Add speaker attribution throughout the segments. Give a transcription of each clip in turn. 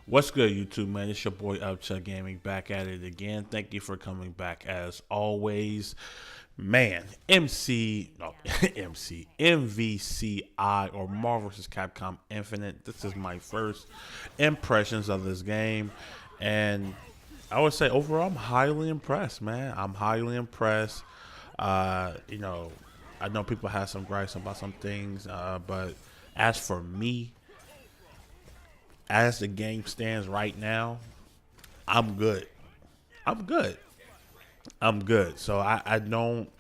Speaker 1: What's good, YouTube, man? It's your boy Upchuck Gaming back at it again. Thank you for coming back as always. Man, MVCI or Marvel vs. Capcom Infinite. This is my first impressions of this game. And I would say overall, I'm highly impressed, man. I'm highly impressed. You know, I know people have some gripes about some things, but as for me, as the game stands right now, I'm good. I'm good. I'm good. So I don't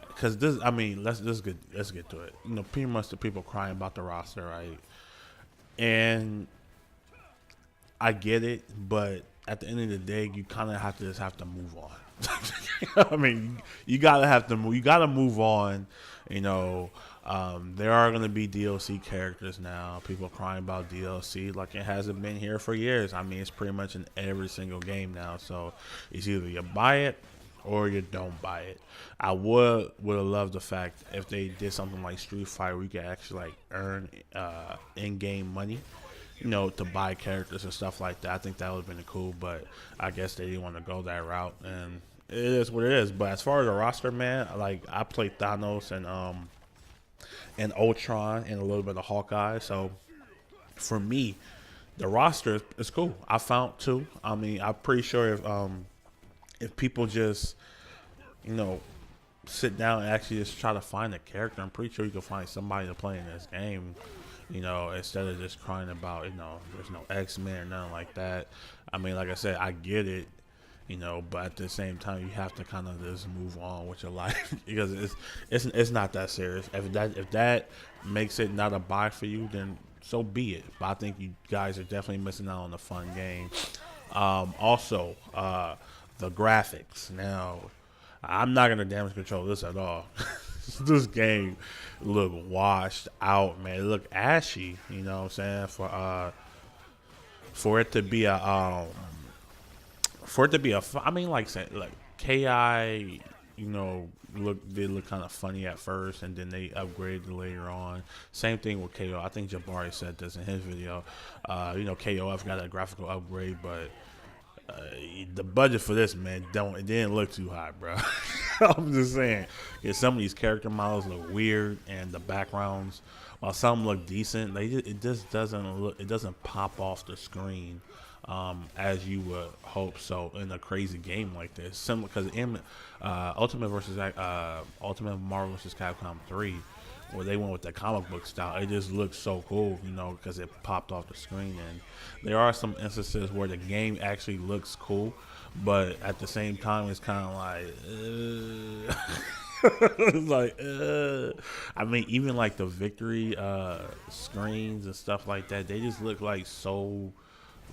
Speaker 1: because this. I mean, let's get to it. Pretty much the people crying about the roster, right? And I get it, but at the end of the day, you kind of have to move on. I mean, you gotta have to move. You gotta move on. You know, there are gonna be DLC characters now. People crying about DLC like it hasn't been here for years. I mean, it's pretty much in every single game now. So it's either you buy it or you don't buy it. I would have loved the fact if they did something like Street Fighter, where you could actually like earn in-game money, to buy characters and stuff like that. I think that would have been cool, but I guess they didn't want to go that route, and it is what it is. But as far as the roster, man, like I played Thanos and Ultron and a little bit of Hawkeye, so for me, the roster is cool. I found two. I mean, I'm pretty sure if people just you know sit down and actually just try to find a character, I'm pretty sure you can find somebody to play in this game. Instead of just crying about, there's no X-Men or nothing like that. I mean, like I said, I get it, but at the same time, you have to kind of just move on with your life because it's not that serious. If that makes it not a buy for you, then so be it. But I think you guys are definitely missing out on a fun game. Also, the graphics. Now, I'm not gonna damage control this at all. This game look washed out, man. It look ashy. You know what I'm saying? For it to be I mean, like say like Ki, did look kind of funny at first, and then they upgraded later on. Same thing with KO. I think Jabari said this in his video. KOF got a graphical upgrade, but the budget for this, man, it didn't look too high, bro. I'm just saying, some of these character models look weird, and the backgrounds, while some look decent, it just doesn't pop off the screen as you would hope so in a crazy game like this. Similar because in Ultimate Marvel vs. Capcom 3, where they went with the comic book style, it just looks so cool, because it popped off the screen. And there are some instances where the game actually looks cool, but at the same time, it's kind of like, it's like, I mean, even like the victory screens and stuff like that, they just look like so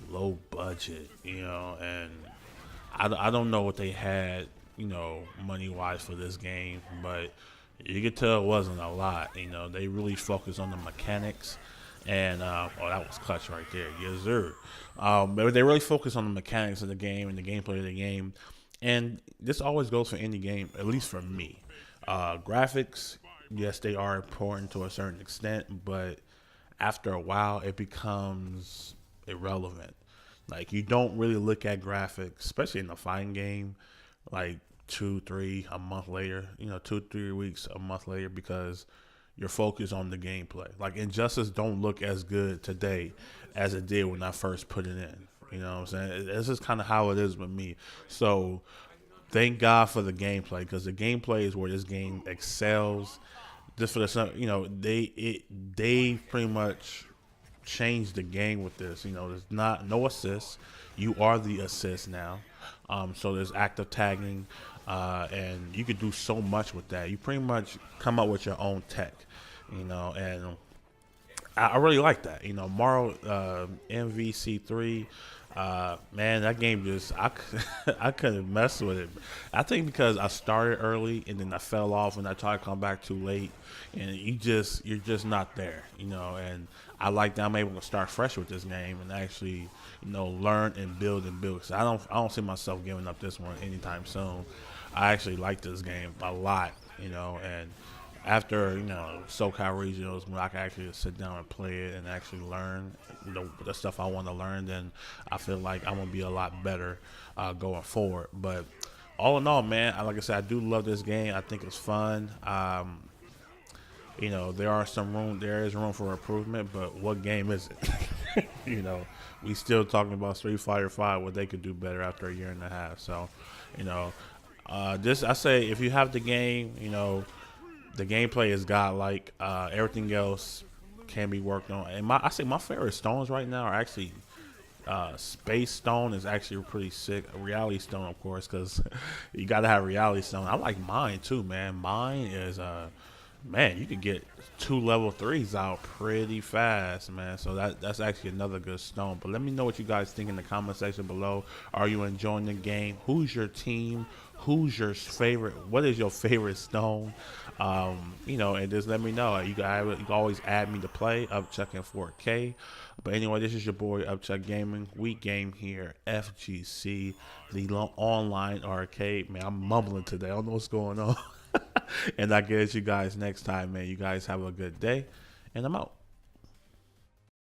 Speaker 1: low budget, and I don't know what they had, money wise for this game, but you could tell it wasn't a lot. They really focused on the mechanics, and that was clutch right there, yes sir. But they really focused on the mechanics of the game and the gameplay of the game, and this always goes for any game, at least for me. Graphics, yes, they are important to a certain extent, but after a while, it becomes irrelevant. Like, you don't really look at graphics, especially in a fighting game, like 2-3 weeks, a month later, because you're focused on the gameplay. Like, Injustice don't look as good today as it did when I first put it in. You know what I'm saying? This is kind of how it is with me. So, thank God for the gameplay, because the gameplay is where this game excels. Just for the, they pretty much changed the game with this. There's no assists. You are the assist now. So there's active tagging, and you could do so much with that. You pretty much come up with your own tech, and I really like that. Mario MVC3, man, that game I couldn't mess with it. I think because I started early and then I fell off and I tried to come back too late, and you're just not there, and I like that I'm able to start fresh with this game and actually, learn and build and build. Cause I don't see myself giving up this one anytime soon. I actually like this game a lot, and after SoCal regionals, when I can actually sit down and play it and actually learn the stuff I want to learn, then I feel like I'm gonna be a lot better going forward. But all in all, man, like I said, I do love this game. I think it's fun. There is room for improvement, but what game is it? We still talking about Street Fighter Five, what they could do better after a year and a half. So, you know, I say if you have the game, the gameplay is godlike. Everything else can be worked on. And I say my favorite stones right now are actually Space Stone is actually pretty sick. Reality Stone, of course, because you got to have Reality Stone. I like Mine too, man. Mine is man, you can get 2 level 3s out pretty fast, man. So that's actually another good stone. But let me know what you guys think in the comment section below. Are you enjoying the game? Who's your team? Who's your favorite? What is your favorite stone? And just let me know. You can always add me to play. Upchuck in 4K. But anyway, this is your boy Upchuck Gaming. We game here, FGC, the online arcade. Man, I'm mumbling today. I don't know what's going on. And I guess you guys next time, man. You guys have a good day, and I'm out.